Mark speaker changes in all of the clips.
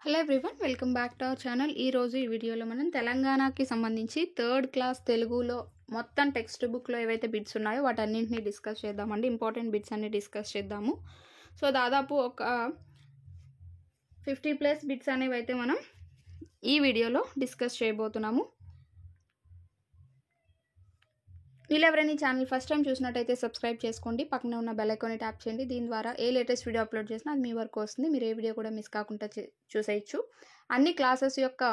Speaker 1: Hello everyone, welcome back to our channel. ఈరోజు ఈ వీడియోలో మనం తెలంగాణకి సంబంధించి థర్డ్ క్లాస్ తెలుగులో మొత్తం టెక్స్ట్ బుక్లో ఏవైతే బిట్స్ ఉన్నాయో వాటన్నింటినీ డిస్కస్ చేద్దామండి. ఇంపార్టెంట్ బిట్స్ అన్ని డిస్కస్ చేద్దాము. సో దాదాపు ఒక 50+ బిట్స్ అనేవి అయితే మనం ఈ వీడియోలో డిస్కస్ చేయబోతున్నాము. మీరు ఎవరైనా ఛానల్ ఫస్ట్ టైం చూసినట్టయితే సబ్స్క్రైబ్ చేసుకోండి, పక్కనే ఉన్న బెల్ ఐకాన్ని ట్యాప్ చేయండి. దీని ద్వారా ఏ లేటెస్ట్ వీడియో అప్లోడ్ చేసినా అది మీ వరకు వస్తుంది. మీరు ఏ వీడియో కూడా మిస్ కాకుండా చూసేయచ్చు. అన్ని క్లాసెస్ యొక్క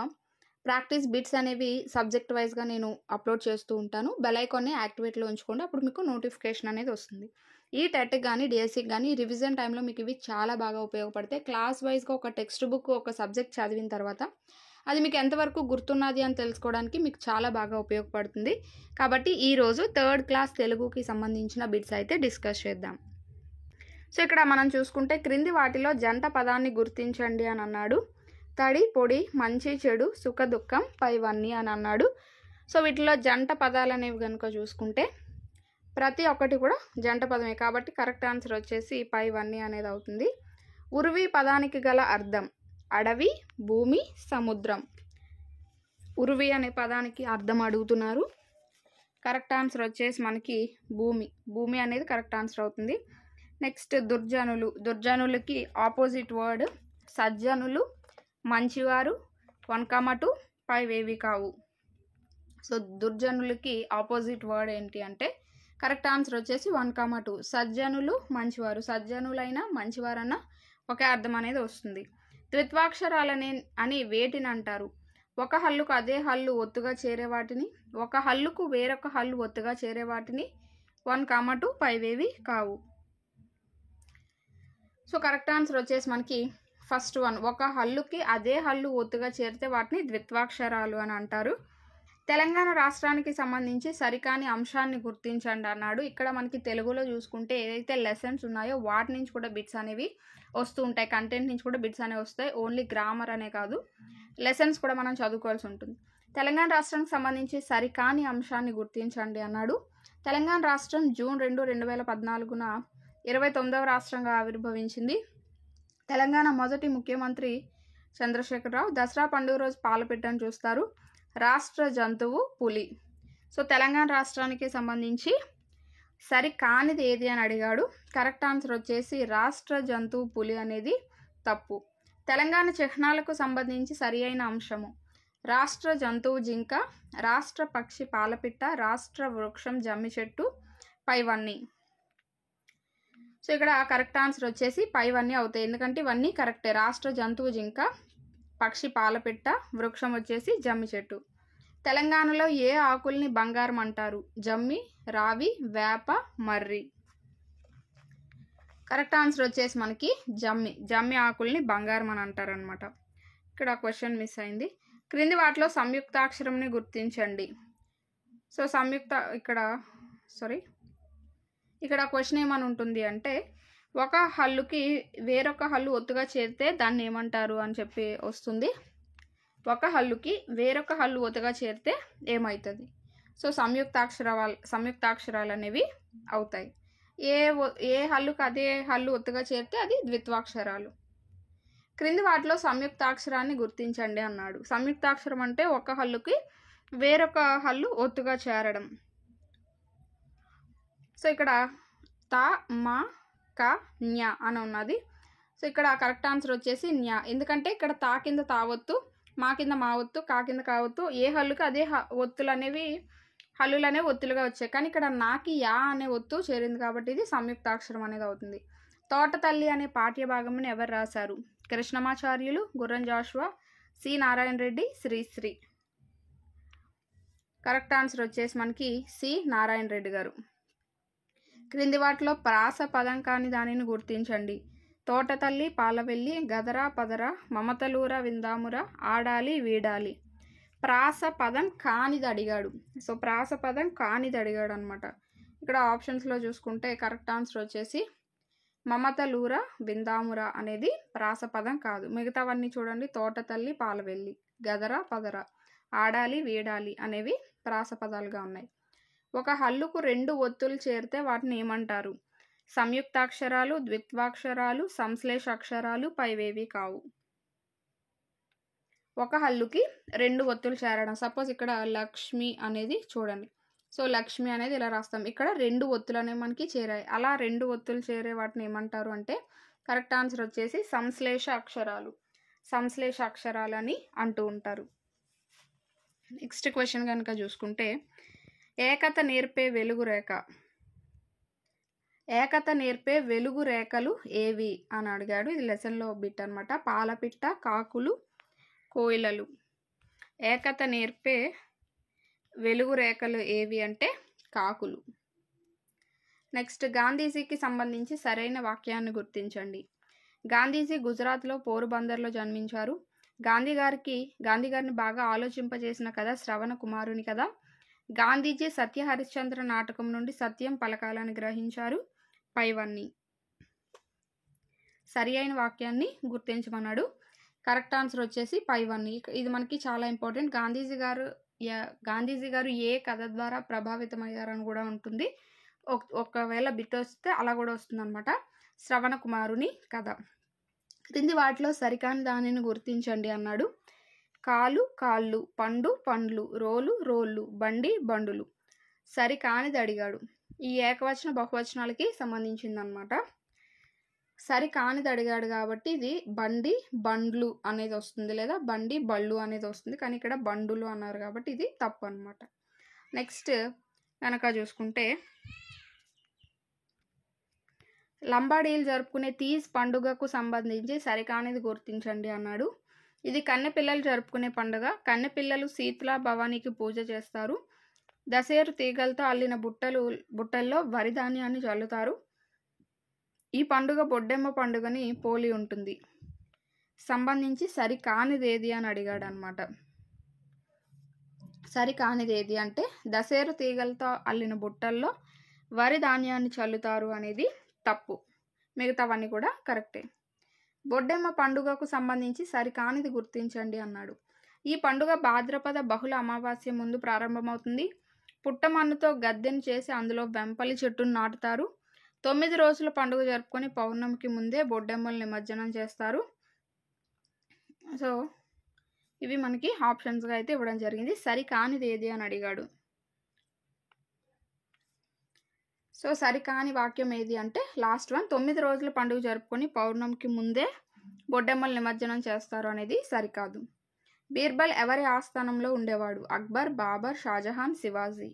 Speaker 1: ప్రాక్టీస్ బిట్స్ అనేవి సబ్జెక్ట్ వైజ్గా నేను అప్లోడ్ చేస్తూ ఉంటాను. బెల్ ఐకాన్ని యాక్టివేట్లో ఉంచుకోండి, అప్పుడు మీకు నోటిఫికేషన్ అనేది వస్తుంది. ఈ టెట్కి కానీ డిఎస్సికి కానీ రివిజన్ టైంలో మీకు ఇవి చాలా బాగా ఉపయోగపడతాయి. క్లాస్ వైజ్గా ఒక టెక్స్ట్ బుక్ ఒక సబ్జెక్ట్ చదివిన తర్వాత అది మీకు ఎంతవరకు గుర్తున్నది అని తెలుసుకోవడానికి మీకు చాలా బాగా ఉపయోగపడుతుంది. కాబట్టి ఈరోజు థర్డ్ క్లాస్ తెలుగుకి సంబంధించిన బిట్స్ అయితే డిస్కస్ చేద్దాం. సో ఇక్కడ మనం చూసుకుంటే క్రింది వాటిలో జంట పదాన్ని గుర్తించండి అని అన్నాడు. తడి పొడి, మంచి చెడు, సుఖ దుఃఖం, పైవన్నీ అని అన్నాడు. సో వీటిలో జంట పదాలు అనేవి కనుక చూసుకుంటే ప్రతి ఒక్కటి కూడా జంట పదమే, కాబట్టి కరెక్ట్ ఆన్సర్ వచ్చేసి పైవన్నీ అనేది అవుతుంది. ఉర్వి పదానికి గల అర్థం అడవి, భూమి, సముద్రం. ఉర్వి అనే పదానికి అర్థం అడుగుతున్నారు. కరెక్ట్ ఆన్సర్ వచ్చేసి మనకి భూమి. భూమి అనేది కరెక్ట్ ఆన్సర్ అవుతుంది. నెక్స్ట్ దుర్జనులు. దుర్జనులకి ఆపోజిట్ వర్డ్ సజ్జనులు, మంచివారు, 1, 2 పైవేవి కావు. సో దుర్జనులకి ఆపోజిట్ వర్డ్ ఏంటి అంటే కరెక్ట్ ఆన్సర్ వచ్చేసి 1, 2. సజ్జనులు, మంచివారు. సజ్జనులైనా మంచివారన్నా ఒకే అర్థం అనేది వస్తుంది. ద్విత్వాక్షరాలని అని వేటిని అంటారు? ఒక హల్లుకు అదే హల్లు ఒత్తుగా చేరే వాటిని, ఒక హల్లుకు వేరొక హల్లు ఒత్తుగా చేరే వాటిని, 1, 2 పైవేవి కావు. సో కరెక్ట్ ఆన్సర్ వచ్చేసి మనకి ఫస్ట్ వన్. ఒక హల్లుకి అదే హల్లు ఒత్తుగా చేరితే వాటిని ద్విత్వాక్షరాలు అని అంటారు. తెలంగాణ రాష్ట్రానికి సంబంధించి సరికాని అంశాన్ని గుర్తించండి అన్నాడు. ఇక్కడ మనకి తెలుగులో చూసుకుంటే ఏదైతే లెసన్స్ ఉన్నాయో వాటి నుంచి కూడా బిట్స్ అనేవి వస్తూ ఉంటాయి. కంటెంట్ నుంచి కూడా బిట్స్ అనేవి వస్తాయి. ఓన్లీ గ్రామర్ అనే కాదు, లెసన్స్ కూడా మనం చదువుకోవాల్సి ఉంటుంది. తెలంగాణ రాష్ట్రానికి సంబంధించి సరికాని అంశాన్ని గుర్తించండి అన్నాడు. తెలంగాణ రాష్ట్రం జూన్ 2, 2014న 29వ రాష్ట్రంగా ఆవిర్భవించింది. తెలంగాణ మొదటి ముఖ్యమంత్రి చంద్రశేఖరరావు. దసరా పండుగ రోజు పాలపిట్టను చూస్తారు. రాష్ట్ర జంతువు పులి. సో తెలంగాణ రాష్ట్రానికి సంబంధించి సరికానిది ఏది అని అడిగాడు. కరెక్ట్ ఆన్సర్ వచ్చేసి రాష్ట్ర జంతువు పులి అనేది తప్పు. తెలంగాణ చిహ్నాలకు సంబంధించి సరి అయిన అంశము రాష్ట్ర జంతువు జింక, రాష్ట్ర పక్షి పాలపిట్ట, రాష్ట్ర వృక్షం జమ్మి చెట్టు, పైవన్నీ. సో ఇక్కడ కరెక్ట్ ఆన్సర్ వచ్చేసి పైవన్నీ అవుతాయి, ఎందుకంటే ఇవన్నీ కరెక్టే. రాష్ట్ర జంతువు జింక, పక్షి పాలపిట్ట, వృక్షం వచ్చేసి జమ్మి చెట్టు. తెలంగాణలో ఏ ఆకుల్ని బంగారం అంటారు? జమ్మి, రావి, వేప, మర్రి. కరెక్ట్ ఆన్సర్ వచ్చేసి మనకి జమ్మి. జమ్మి ఆకుల్ని బంగారం అని అంటారు అనమాట. ఇక్కడ క్వశ్చన్ మిస్ అయింది. క్రింది వాటిలో సంయుక్తాక్షరంని గుర్తించండి. సో ఇక్కడ క్వశ్చన్ ఏమని ఉంటుంది అంటే ఒక హల్లుకి వేరొక హల్లు ఒత్తుగా చేరితే దాన్ని ఏమంటారు అని చెప్పి వస్తుంది. ఒక హల్లుకి వేరొక హల్లు ఒత్తుగా చేరితే ఏమవుతుంది? సో సంయుక్తాక్షరాలు అనేవి అవుతాయి. ఏ హల్లుకి అదే హల్లు ఒత్తుగా చేరితే అది ద్విత్వాక్షరాలు. క్రింది వాటిలో సంయుక్తాక్షరాన్ని గుర్తించండి అన్నాడు. సంయుక్తాక్షరం అంటే ఒక హల్లుకి వేరొక హల్లు ఒత్తుగా చేరడం. సో ఇక్కడ త, మ, క, న్య అని ఉన్నది. సో ఇక్కడ కరెక్ట్ ఆన్సర్ వచ్చేసి న్య. ఎందుకంటే ఇక్కడ తా కింద తావొత్తు, మా కింద మా ఒత్తు, కా కింద కావత్తు. ఏ హల్లుకి అదే ఒత్తులు అనేవి హల్లులు అనేవి ఒత్తులుగా వచ్చాయి. కానీ ఇక్కడ నాకి యా అనే ఒత్తు చేరింది కాబట్టి ఇది సంయుక్తాక్షరం అనేది అవుతుంది. తోట తల్లి అనే పాఠ్య భాగంని ఎవరు రాశారు? Krishnamacharyulu, Gurram Jashuva, C Narayana Reddy, Srisri. Correct answer వచ్చేసి మనకి సి నారాయణ రెడ్డి గారు. క్రింది వాటిలో ప్రాస పదం కాని దానిని గుర్తించండి. తోటతల్లి, పాలవెల్లి, గదరా పదరా, మమతలూర విందాముర, ఆడాలి వీడాలి. ప్రాస పదం కానిది అడిగాడు. సో ప్రాస పదం కానిది అడిగాడు అనమాట. ఇక్కడ ఆప్షన్స్లో చూసుకుంటే కరెక్ట్ ఆన్సర్ వచ్చేసి మమతలూర విందాముర అనేది ప్రాస పదం కాదు. మిగతావన్నీ చూడండి, తోటతల్లి, పాలవెల్లి, గదరా పదరా, ఆడాలి వీడాలి అనేవి ప్రాస పదాలుగా ఉన్నాయి. ఒక హల్లుకు 2 ఒత్తులు చేరితే వాటిని ఏమంటారు? సంయుక్తాక్షరాలు, ద్విత్వాక్షరాలు, సంశ్లేష అక్షరాలు, పైవేవి కావు. ఒక హల్లుకి 2 ఒత్తులు చేరడం. సపోజ్ ఇక్కడ లక్ష్మి అనేది చూడండి. సో, లక్ష్మి అనేది ఇలా రాస్తాం. ఇక్కడ 2 ఒత్తులనేవి మనకి చేరాయి. అలా 2 ఒత్తులు చేరే వాటిని ఏమంటారు అంటే కరెక్ట్ ఆన్సర్ వచ్చేసి సంశ్లేష అక్షరాలు. సంశ్లేష అక్షరాలని అంటూ ఉంటారు. నెక్స్ట్ క్వశ్చన్ కనుక చూసుకుంటే ఏకత నేర్పే వెలుగు రేఖ. ఏకత నేర్పే వెలుగు రేఖలు ఏవి అని అడిగాడు. ఇది లెసన్లో బిట్ అనమాట. పాలపిట్ట, కాకులు, కోయిలలు. ఏకత నేర్పే వెలుగు రేఖలు ఏవి అంటే కాకులు. నెక్స్ట్ గాంధీజీకి సంబంధించి సరైన వాక్యాన్ని గుర్తించండి. గాంధీజీ గుజరాత్లో పోరుబందర్లో జన్మించారు. గాంధీ గారిని బాగా ఆలోచింపజేసిన కథ శ్రవణ కుమారుని కథ. గాంధీజీ సత్య హరిశ్చంద్ర నాటకం నుండి సత్యం పలకాలని గ్రహించారు. పైవన్నీ. సరి అయిన వాక్యాన్ని గుర్తించమన్నాడు. కరెక్ట్ ఆన్సర్ వచ్చేసి పైవన్నీ. ఇది మనకి చాలా ఇంపార్టెంట్. గాంధీజీ గారు ఏ కథ ద్వారా ప్రభావితమయ్యారని కూడా ఉంటుంది. ఒకవేళ బిట్ వస్తే అలా కూడా వస్తుంది అనమాట. శ్రవణ కుమారుని కథ. క్రింది వాటిలో సరికాని దానిని గుర్తించండి అన్నాడు. కాలు కాళ్ళు, పండు పండ్లు, రోలు రోళ్ళు, బండి బండులు. సరికానిది అడిగాడు. ఈ ఏకవచన బహువచనాలకి సంబంధించిందనమాట. సరికానిది అడిగాడు కాబట్టి ఇది బండి బండ్లు అనేది వస్తుంది, లేదా బండి బళ్ళు అనేది వస్తుంది. కానీ ఇక్కడ బండులు అన్నారు కాబట్టి ఇది తప్పు అనమాట. నెక్స్ట్ కనుక చూసుకుంటే లంబాడీలు జరుపుకునే తీజ్ పండుగకు సంబంధించి సరికానిది గుర్తించండి అన్నాడు. ఇది కన్నెపిల్లలు జరుపుకునే పండుగ. కన్నెపిల్లలు శీతల భవానీకి పూజ చేస్తారు. దశేరు తీగలతో అల్లిన బుట్టల్లో వరి ధాన్యాన్ని చల్లుతారు. ఈ పండుగ బొడ్డెమ్మ పండుగని పోలి ఉంటుంది. సంబంధించి సరికానిదేది అని అడిగాడు అనమాట. సరికానిదేది అంటే దశేరు తీగలతో అల్లిన బుట్టల్లో వరి ధాన్యాన్ని చల్లుతారు అనేది తప్పు. మిగతావన్నీ కూడా కరెక్టే. బొడ్డెమ్మ పండుగకు సంబంధించి సరికానిది గుర్తించండి అన్నాడు. ఈ పండుగ భాద్రపద బహుళ అమావాస్య ముందు ప్రారంభమవుతుంది. పుట్టమన్నుతో గద్దెను చేసి అందులో వెంపలి చెట్టును నాటుతారు. 9 రోజుల పండుగ జరుపుకొని పౌర్ణమికి ముందే బొడ్డెమ్మలు నిమజ్జనం చేస్తారు. సో ఇవి మనకి ఆప్షన్స్గా అయితే ఇవ్వడం జరిగింది. సరికానిది ఏది అని అడిగాడు. సో సరికాని వాక్యం ఏది అంటే లాస్ట్ వన్. 9 రోజుల పండుగ జరుపుకొని పౌర్ణమికి ముందే బొడ్డెమ్మలు నిమజ్జనం చేస్తారు అనేది సరికాదు. బీర్బల్ ఎవరి ఆస్థానంలో ఉండేవాడు? అక్బర్, బాబర్, షాజహాన్, శివాజీ.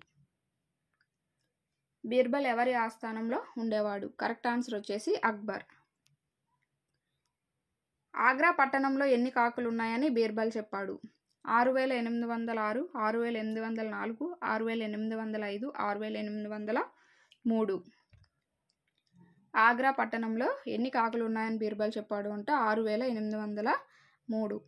Speaker 1: బీర్బల్ ఎవరి ఆస్థానంలో ఉండేవాడు? కరెక్ట్ ఆన్సర్ వచ్చేసి అక్బర్. ఆగ్రా పట్టణంలో ఎన్ని కాకులు ఉన్నాయని బీర్బల్ చెప్పాడు? 6806, 6804, 6805, 6803. ఆగ్రా పట్టణంలో ఎన్ని కాకులు ఉన్నాయని బీర్బల్ చెప్పాడు అంటే 6803.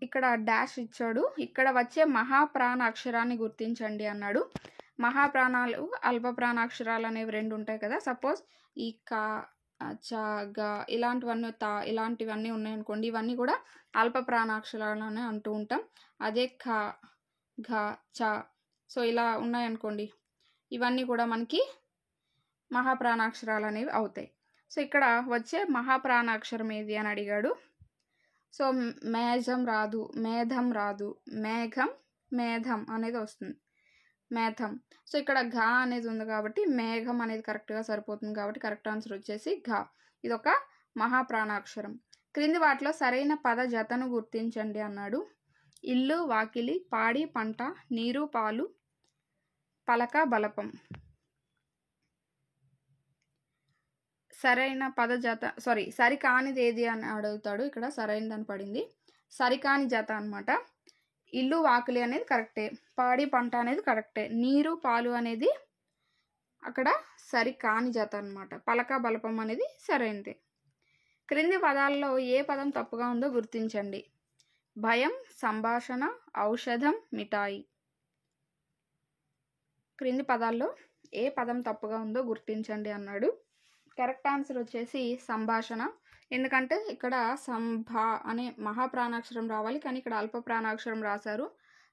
Speaker 1: ఇక్కడ డాష్ ఇచ్చాడు. ఇక్కడ వచ్చే మహాప్రాణ అక్షరాన్ని గుర్తించండి అన్నాడు. మహాప్రాణాలు అల్పప్రాణ అక్షరాలు అనేవి 2 ఉంటాయి కదా. సపోజ్ ఈ కా, చ, గ ఇలాంటివన్నీ ఉన్నాయనుకోండి. ఇవన్నీ కూడా అల్ప ప్రాణాక్షరాలు అని అంటూ ఉంటాం. అదే ఖ, ఘ, చ, సో ఇలా ఉన్నాయనుకోండి. ఇవన్నీ కూడా మనకి మహాప్రాణాక్షరాలు అనేవి అవుతాయి. సో ఇక్కడ వచ్చే మహాప్రాణాక్షరం ఏది అని అడిగాడు. సో మేఘం రాదు, మేధం రాదు, మేఘం మేధం అనేది వస్తుంది. మేధం. సో ఇక్కడ ఘ అనేది ఉంది కాబట్టి మేఘం అనేది కరెక్ట్గా సరిపోతుంది కాబట్టి కరెక్ట్ ఆన్సర్ వచ్చేసి ఘ. ఇది ఒక మహాప్రాణాక్షరం. క్రింది వాటిలో సరైన పద జతను గుర్తించండి అన్నాడు. ఇల్లు, వాకిలి, పాడి, పంట, నీరు, పాలు, పలక, బలపం. సరైన పద జత సరికానిది ఏది అని అడుగుతాడు. ఇక్కడ సరైనదని పడింది. సరికాని జత అనమాట. ఇల్లు, వాకిలి అనేది కరెక్టే. పాడి, పంట అనేది కరెక్టే. నీరు, పాలు అనేది అక్కడ సరికాని జత అనమాట. పలక, బలపం అనేది సరైనదే. క్రింది పదాల్లో ఏ పదం తప్పుగా ఉందో గుర్తించండి. భయం, సంభాషణ, ఔషధం, మిఠాయి. క్రింది పదాల్లో ఏ పదం తప్పుగా ఉందో గుర్తించండి అన్నాడు. కరెక్ట్ ఆన్సర్ వచ్చేసి సంభాషణ. ఎందుకంటే ఇక్కడ సంభా అనే మహాప్రాణాక్షరం రావాలి, కానీ ఇక్కడ అల్ప ప్రాణాక్షరం రాశారు.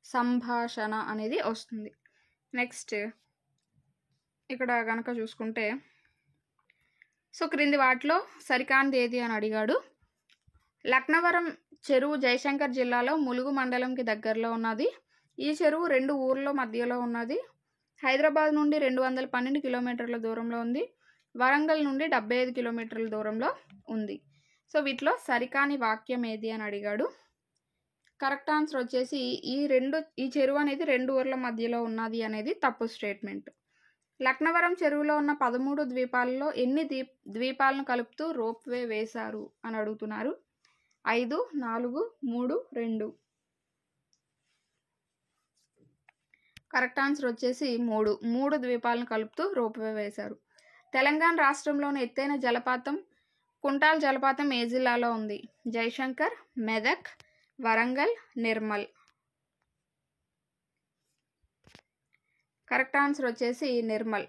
Speaker 1: సంభాషణ అనేది వస్తుంది. నెక్స్ట్ ఇక్కడ కనుక చూసుకుంటే సో క్రింది వాటిలో సరికానిది ఏది అని అడిగాడు. లక్నవరం చెరువు జయశంకర్ జిల్లాలో ములుగు మండలంకి దగ్గరలో ఉన్నది. ఈ చెరువు 2 ఊర్ల మధ్యలో ఉన్నది. హైదరాబాద్ నుండి 212 కిలోమీటర్ల దూరంలో ఉంది. వరంగల్ నుండి 75 కిలోమీటర్ల దూరంలో ఉంది. సో వీటిలో సరికాని వాక్యం ఏది అని అడిగాడు. కరెక్ట్ ఆన్సర్ వచ్చేసి ఈ చెరువు అనేది 2 ఊర్ల మధ్యలో ఉన్నది అనేది తప్పు స్టేట్మెంట్. లక్నవరం చెరువులో ఉన్న 13 ద్వీపాలలో ఎన్ని ద్వీపాలను కలుపుతూ రోప్వే వేశారు అని అడుగుతున్నారు. 5, 4, 3, 2. కరెక్ట్ ఆన్సర్ వచ్చేసి 3 ద్వీపాలను కలుపుతూ రోప్వే వేశారు. తెలంగాణ రాష్ట్రంలోని ఎత్తైన జలపాతం కుంటాల్ జలపాతం ఏ జిల్లాలో ఉంది? జయశంకర్, మెదక్, వరంగల్, నిర్మల్. కరెక్ట్ ఆన్సర్ వచ్చేసి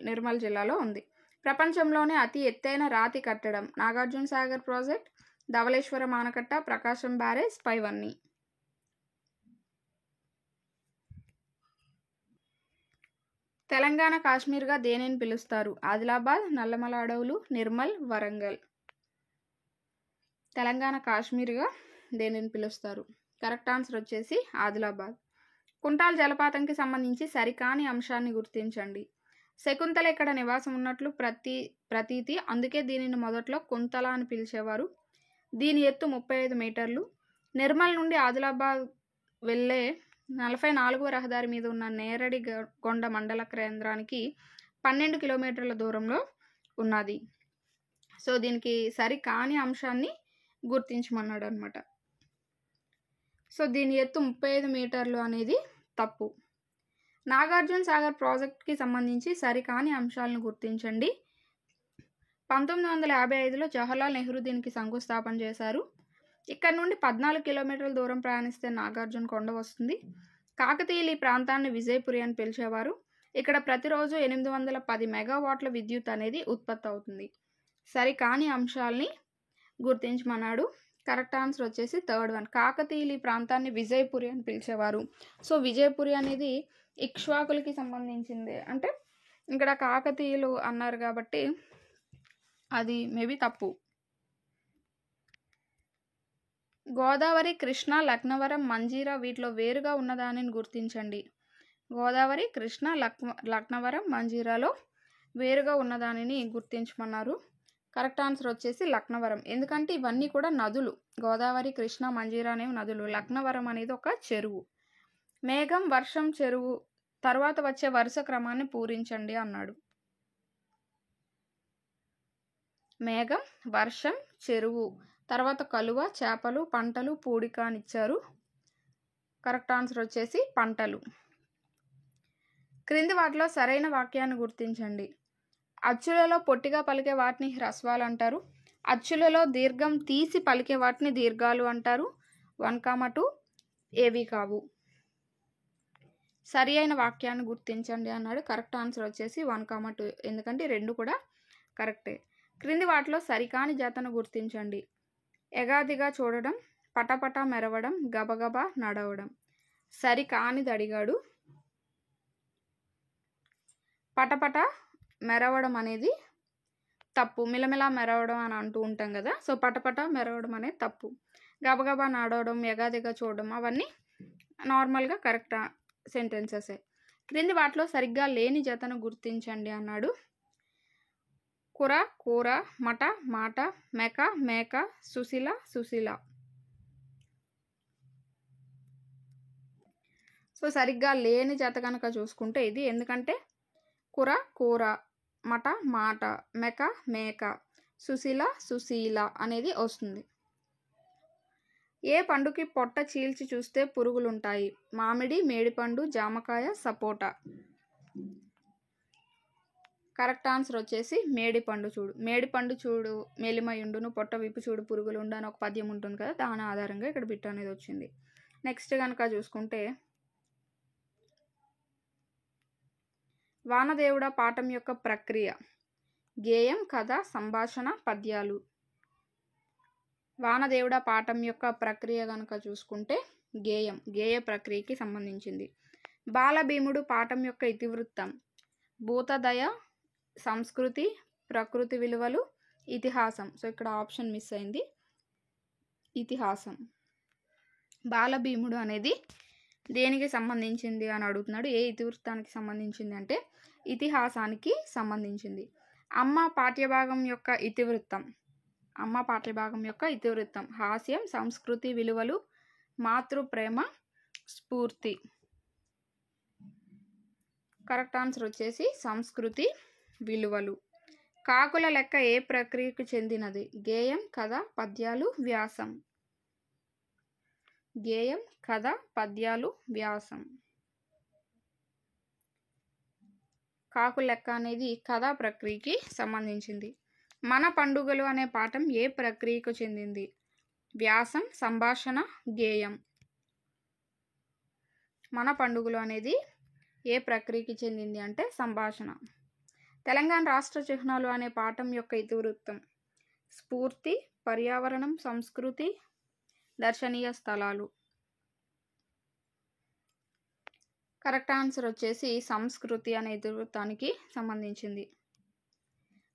Speaker 1: నిర్మల్ జిల్లాలో ఉంది. ప్రపంచంలోనే అతి ఎత్తైన రాతి కట్టడం నాగార్జున సాగర్ ప్రాజెక్ట్, ధవళేశ్వరం ఆనకట్ట, ప్రకాశం బ్యారేజ్, పైవన్నీ. తెలంగాణ కాశ్మీర్గా దేనిని పిలుస్తారు? ఆదిలాబాద్, నల్లమల అడవులు, నిర్మల్, వరంగల్. తెలంగాణ కాశ్మీర్గా దేనిని పిలుస్తారు? కరెక్ట్ ఆన్సర్ వచ్చేసి ఆదిలాబాద్. కుంటాల్ జలపాతంకి సంబంధించి సరికాని అంశాన్ని గుర్తించండి. శకుంతల ఇక్కడ నివాసం ఉన్నట్లు ప్రతీతి, అందుకే దీనిని మొదట్లో కుంతల అని పిలిచేవారు. దీని ఎత్తు 35 మీటర్లు. నిర్మల్ నుండి ఆదిలాబాద్ వెళ్ళే 44వ రహదారి మీద ఉన్న నేరడిగొండ మండల కేంద్రానికి 12 కిలోమీటర్ల దూరంలో ఉన్నది. సో దీనికి సరికాని అంశాన్ని గుర్తించమన్నాడు అనమాట. సో దీని ఎత్తు 35 మీటర్లు అనేది తప్పు. నాగార్జున సాగర్ ప్రాజెక్ట్కి సంబంధించి సరికాని అంశాలను గుర్తించండి. 1955లో జవహర్లాల్ నెహ్రూ దీనికి శంకుస్థాపన చేశారు. ఇక్కడ నుండి 14 కిలోమీటర్ల దూరం ప్రయాణిస్తే నాగార్జున కొండ వస్తుంది. కాకతీయులు ఈ ప్రాంతాన్ని విజయపురి అని పిలిచేవారు. ఇక్కడ ప్రతిరోజు 810 మెగావాట్ల విద్యుత్ అనేది ఉత్పత్తి అవుతుంది. సరికాని అంశాలని గుర్తించమన్నాడు. కరెక్ట్ ఆన్సర్ వచ్చేసి థర్డ్ వన్. కాకతీయులు ఈ ప్రాంతాన్ని విజయపురి అని పిలిచేవారు. సో విజయపురి అనేది ఇక్ష్వాకులకి సంబంధించింది. అంటే ఇక్కడ కాకతీయులు అన్నారు కాబట్టి అది మేబీ తప్పు. గోదావరి, కృష్ణ, లక్నవరం, మంజీరా వీటిలో వేరుగా ఉన్నదానిని గుర్తించండి. గోదావరి, కృష్ణ, లక్నవరం, మంజీరాలో వేరుగా ఉన్నదానిని గుర్తించమన్నారు. కరెక్ట్ ఆన్సర్ వచ్చేసి లక్నవరం. ఎందుకంటే ఇవన్నీ కూడా నదులు. గోదావరి, కృష్ణ, మంజీరా అనేవి నదులు. లక్నవరం అనేది ఒక చెరువు. మేఘం, వర్షం, చెరువు తర్వాత వచ్చే వరుస క్రమాన్ని పూరించండి అన్నాడు. మేఘం, వర్షం, చెరువు తర్వాత కలువ, చేపలు, పంటలు, పూడిక అని ఇచ్చారు. కరెక్ట్ ఆన్సర్ వచ్చేసి పంటలు. క్రింది వాటిలో సరైన వాక్యాన్ని గుర్తించండి. అచ్చులలో పొట్టిగా పలికే వాటిని హ్రస్వాలు అంటారు. అచ్చులలో దీర్ఘం తీసి పలికే వాటిని దీర్ఘాలు అంటారు. 1, 2 ఏవి కావు. సరి అయిన వాక్యాన్ని గుర్తించండి అన్నాడు. కరెక్ట్ ఆన్సర్ వచ్చేసి 1, 2 ఎందుకంటే 2 కూడా కరెక్టే. క్రింది వాటిలో సరికాని జతను గుర్తించండి. ఎగాదిగా చూడడం, పటపట మెరవడం, గబగబా నడవడం. సరికానిది అడిగాడు. పటపట మెరవడం అనేది తప్పు. మిలమిలా మెరవడం అని అంటూ ఉంటాం కదా. సో పటపట మెరవడం అనేది తప్పు. గబగబా నడవడం, ఎగాదిగా చూడడం అవన్నీ నార్మల్గా కరెక్ట్ సెంటెన్సెసే. క్రింది వాటిలో సరిగ్గా లేని జతను గుర్తించండి అన్నాడు. కుర, కూర, మట, మాట, మెక, మేక, సుశీల, సుశీల. సో సరిగ్గా లేని జత కనుక చూసుకుంటే ఇది. ఎందుకంటే కుర, కూర, మట, మాట, మెక, మేక, సుశీల, సుశీల అనేది వస్తుంది. ఏ పండుకి పొట్ట చీల్చి చూస్తే పురుగులుంటాయి? మామిడి, మేడిపండు, జామకాయ, సపోటా. కరెక్ట్ ఆన్సర్ వచ్చేసి మేడిపండు. చూడు మేడిపండు చూడు మేలిమయుండును పొట్ట విప్పు చూడు పురుగులుండు అని ఒక పద్యం ఉంటుంది కదా. దాని ఆధారంగా ఇక్కడ బిట్ అనేది వచ్చింది. నెక్స్ట్ కనుక చూసుకుంటే వానదేవుడ పాఠం యొక్క ప్రక్రియ. గేయం, కథ, సంభాషణ, పద్యాలు. వానదేవుడ పాఠం యొక్క ప్రక్రియ కనుక చూసుకుంటే గేయం, గేయ ప్రక్రియకి సంబంధించింది. బాలభీముడు పాఠం యొక్క ఇతివృత్తం. భూతదయ, సంస్కృతి, ప్రకృతి విలువలు, ఇతిహాసం. సో ఇక్కడ ఆప్షన్ మిస్ అయింది, ఇతిహాసం. బాలభీముడు అనేది దేనికి సంబంధించింది అని అడుగుతున్నాడు. ఏ ఇతివృత్తానికి సంబంధించింది అంటే ఇతిహాసానికి సంబంధించింది. అమ్మ పాఠ్యభాగం యొక్క ఇతివృత్తం హాస్యం, సంస్కృతి విలువలు, మాతృప్రేమ, స్ఫూర్తి. కరెక్ట్ ఆన్సర్ వచ్చేసి సంస్కృతి విలువలు. కాకుల లెక్క ఏ ప్రక్రియకు చెందినది? గేయం, కథ, పద్యాలు, వ్యాసం. గేయం, కథ, పద్యాలు, వ్యాసం. కాకుల లెక్క అనేది కథా ప్రక్రియకి సంబంధించింది. మన పండుగలు అనే పాఠం ఏ ప్రక్రియకు చెందింది? వ్యాసం, సంభాషణ, గేయం. మన పండుగలు అనేది ఏ ప్రక్రియకి చెందింది అంటే సంభాషణ. తెలంగాణ రాష్ట్ర చిహ్నాలు అనే పాఠం యొక్క ఇతివృత్తం స్ఫూర్తి, పర్యావరణం, సంస్కృతి, దర్శనీయ స్థలాలు. కరెక్ట్ ఆన్సర్ వచ్చేసి సంస్కృతి అనే ఇతివృత్తానికి సంబంధించింది.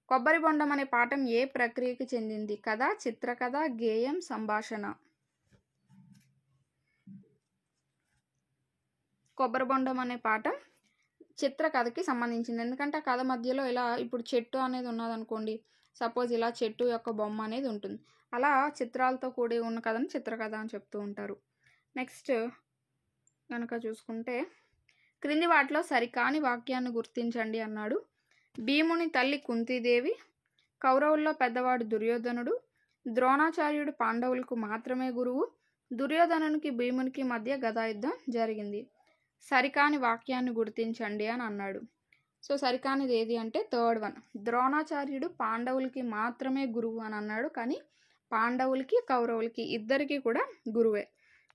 Speaker 1: కొబ్బరి బొండం అనే పాఠం ఏ ప్రక్రియకి చెందింది? కథ, చిత్రకథ, గేయం, సంభాషణ. కొబ్బరి బొండం అనే పాఠం చిత్రకథకి సంబంధించింది. ఎందుకంటే కథ మధ్యలో ఇలా ఇప్పుడు చెట్టు అనేది ఉన్నదనుకోండి, సపోజ్ ఇలా చెట్టు యొక్క బొమ్మ అనేది ఉంటుంది, అలా చిత్రాలతో కూడి ఉన్న కథని చిత్రకథ అని చెప్తూ ఉంటారు. నెక్స్ట్ కనుక చూసుకుంటే క్రింది వాటిలో సరికాని వాక్యాన్ని గుర్తించండి అన్నాడు. భీముని తల్లి కుంతీదేవి, కౌరవుల్లో పెద్దవాడు దుర్యోధనుడు, ద్రోణాచార్యుడు పాండవులకు మాత్రమే గురువు, దుర్యోధనునికి భీమునికి మధ్య గదాయుద్ధం జరిగింది. సరికాని వాక్యాన్ని గుర్తించండి అని అన్నాడు. సో సరికానిది ఏది అంటే థర్డ్ వన్, ద్రోణాచార్యుడు పాండవులకి మాత్రమే గురువు అని అన్నాడు, కానీ పాండవులకి కౌరవులకి ఇద్దరికి కూడా గురువే.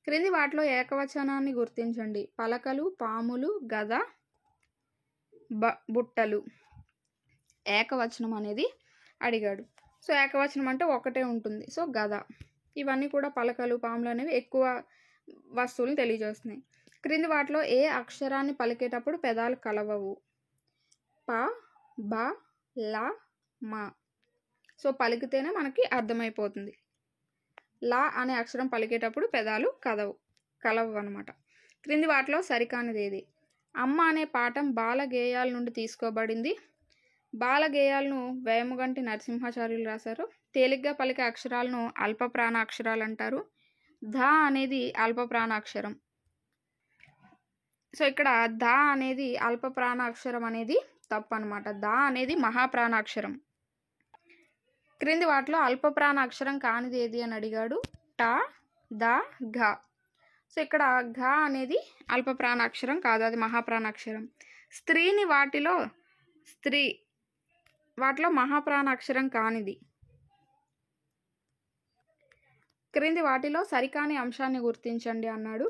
Speaker 1: క్రింది వాటిలో ఏకవచనాన్ని గుర్తించండి. పలకలు, పాములు, గద, బుట్టలు. ఏకవచనం అనేది అడిగాడు. సో ఏకవచనం అంటే ఒకటే ఉంటుంది, సో గద. ఇవన్నీ కూడా పలకలు, పాములు అనేవి ఎక్కువ వస్తువులను తెలియజేస్తున్నాయి. క్రింది వాటిలో ఏ అక్షరాన్ని పలికేటప్పుడు పెదాలు కలవవు? ప, బ, ల, మ. సో పలికితేనే మనకి అర్థమైపోతుంది. లా అనే అక్షరం పలికేటప్పుడు పెదాలు కలవు అనమాట. క్రింది వాటిలో సరికానిది ఏది? అమ్మ అనే పాఠం బాలగేయాల నుండి తీసుకోబడింది. బాలగేయాలను వేమగంటి నరసింహాచార్యులు రాశారు. తేలిగ్గా పలికే అక్షరాలను అల్పప్రాణ అక్షరాలు అంటారు. ధ అనేది అల్పప్రాణ అక్షరం. సో ఇక్కడ ధ అనేది అల్పప్రాణ అక్షరం అనేది తప్పు అనమాట. ద అనేది మహాప్రాణ అక్షరం. క్రింది వాటిలో అల్పప్రాణ అక్షరం కానిది ఏది అని అడిగాడు. ట, ద, ఘ. సో ఇక్కడ ఘ అనేది అల్పప్రాణ అక్షరం కాదు, అది మహాప్రాణ అక్షరం. స్త్రీని వాటిలో మహాప్రాణ అక్షరం కానిది. క్రింది వాటిలో సరికాని అంశాన్ని గుర్తించండి అన్నాడు.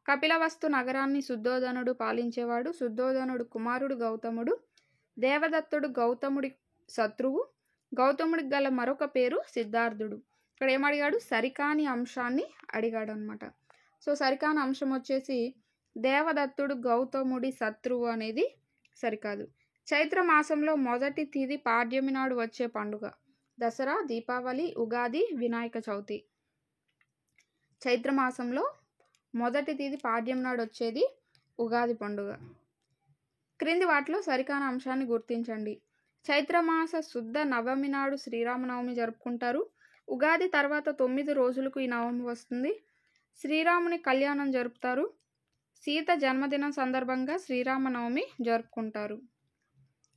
Speaker 1: కపిలవస్తు నగరాన్ని శుద్ధోదనుడు పాలించేవాడు. శుద్ధోదనుడు కుమారుడు గౌతముడు. దేవదత్తుడు గౌతముడి శత్రువు. గౌతముడికి గల మరొక పేరు సిద్ధార్థుడు. ఇక్కడ ఏమడిగాడు? సరికాని అంశాన్ని అడిగాడు అనమాట. సో సరికాని అంశం వచ్చేసి దేవదత్తుడు గౌతముడి శత్రువు అనేది సరికాదు. చైత్ర మాసంలో మొదటి తిథి పాడ్యమి నాడు వచ్చే పండుగ దసరా, దీపావళి, ఉగాది, వినాయక చవితి. చైత్రమాసంలో మొదటి తిథి పాడ్యం నాడు వచ్చేది ఉగాది పండుగ. క్రింది వాటిలో సరికాని అంశాన్ని గుర్తించండి. చైత్రమాస శుద్ధ నవమి నాడు శ్రీరామనవమి జరుపుకుంటారు. ఉగాది తర్వాత 9 రోజులకు ఈ నవమి వస్తుంది. శ్రీరాముని కళ్యాణం జరుపుతారు. సీత జన్మదినం సందర్భంగా శ్రీరామనవమి జరుపుకుంటారు.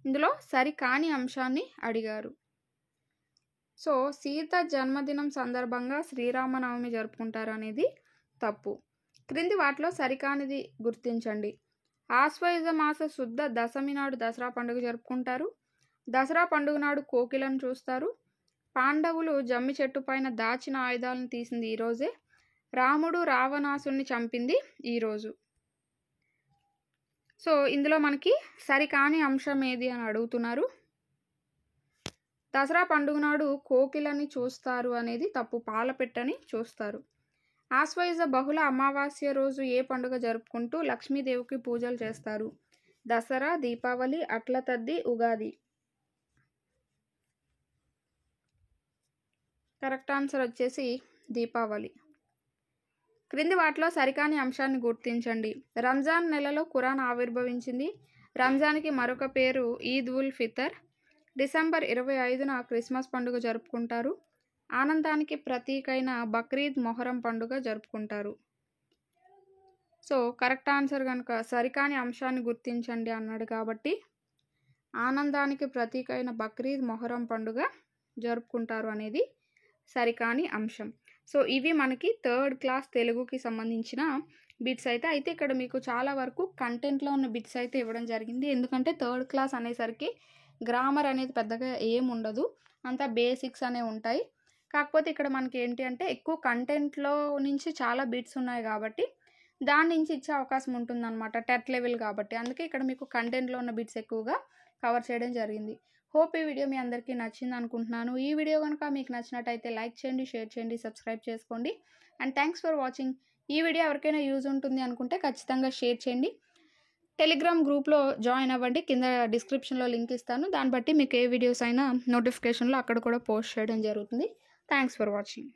Speaker 1: ఇందులో సరికాని అంశాన్ని అడిగారు. సో సీత జన్మదినం సందర్భంగా శ్రీరామనవమి జరుపుకుంటారు అనేది తప్పు. క్రింది వాటిలో సరికానిది గుర్తించండి. ఆశ్వయుజ మాస శుద్ధ దశమి నాడు దసరా పండుగ జరుపుకుంటారు. దసరా పండుగ నాడు కోకిలను చూస్తారు. పాండవులు జమ్మి చెట్టు పైన దాచిన ఆయుధాలను తీసింది ఈరోజే. రాముడు రావణాసుని చంపింది ఈరోజు. సో ఇందులో మనకి సరికాని అంశం ఏది అని అడుగుతున్నారు. దసరా పండుగ నాడు కోకిలని చూస్తారు అనేది తప్పు, పాలపెట్టని చూస్తారు. ఆశ్వయుజ బహుళ అమావాస్య రోజు ఏ పండుగ జరుపుకుంటూ లక్ష్మీదేవికి పూజలు చేస్తారు? దసరా, దీపావళి, అట్ల తద్ది, ఉగాది. కరెక్ట్ ఆన్సర్ వచ్చేసి దీపావళి. క్రింది వాటిలో సరికాని అంశాన్ని గుర్తించండి. రంజాన్ నెలలో ఖురాన్ ఆవిర్భవించింది. రంజాన్కి మరొక పేరు ఈద్ ఉల్ ఫితర్. డిసెంబర్ 25న క్రిస్మస్ పండుగ జరుపుకుంటారు. ఆనందానికి ప్రతీకైన బక్రీద్ మొహరం పండుగ జరుపుకుంటారు. సో కరెక్ట్ ఆన్సర్ కనుక సరికాని అంశాన్ని గుర్తించండి అన్నాడు కాబట్టి ఆనందానికి ప్రతీకైన బక్రీద్ మొహరం పండుగ జరుపుకుంటారు అనేది సరికాని అంశం. సో ఇవి మనకి 3rd క్లాస్ తెలుగుకి సంబంధించిన బిట్స్ అయితే ఇక్కడ మీకు చాలా వరకు కంటెంట్లో ఉన్న బిట్స్ అయితే ఇవ్వడం జరిగింది. ఎందుకంటే 3rd క్లాస్ అనేసరికి గ్రామర్ అనేది పెద్దగా ఏముండదు, అంతా బేసిక్స్ అనేవి ఉంటాయి. కాకపోతే ఇక్కడ మనకి ఏంటి అంటే ఎక్కువ కంటెంట్లో నుంచి చాలా బిట్స్ ఉన్నాయి కాబట్టి దాని నుంచి ఇచ్చే అవకాశం ఉంటుందన్నమాట, టెట్ లెవెల్ కాబట్టి. అందుకే ఇక్కడ మీకు కంటెంట్లో ఉన్న బిట్స్ ఎక్కువగా కవర్ చేయడం జరిగింది. హోప్ ఈ వీడియో మీ అందరికీ నచ్చింది అనుకుంటున్నాను. ఈ వీడియో కనుక మీకు నచ్చినట్టయితే లైక్ చేయండి, షేర్ చేయండి, సబ్స్క్రైబ్ చేసుకోండి. And thanks for watching. ఈ వీడియో ఎవరికైనా యూజ్ ఉంటుంది అనుకుంటే ఖచ్చితంగా షేర్ చేయండి. టెలిగ్రామ్ గ్రూప్లో జాయిన్ అవ్వండి, కింద డిస్క్రిప్షన్లో లింక్ ఇస్తాను. దాన్ని బట్టి మీకు ఏ వీడియోస్ అయినా నోటిఫికేషన్లో అక్కడ కూడా పోస్ట్ చేయడం జరుగుతుంది. Thanks for watching.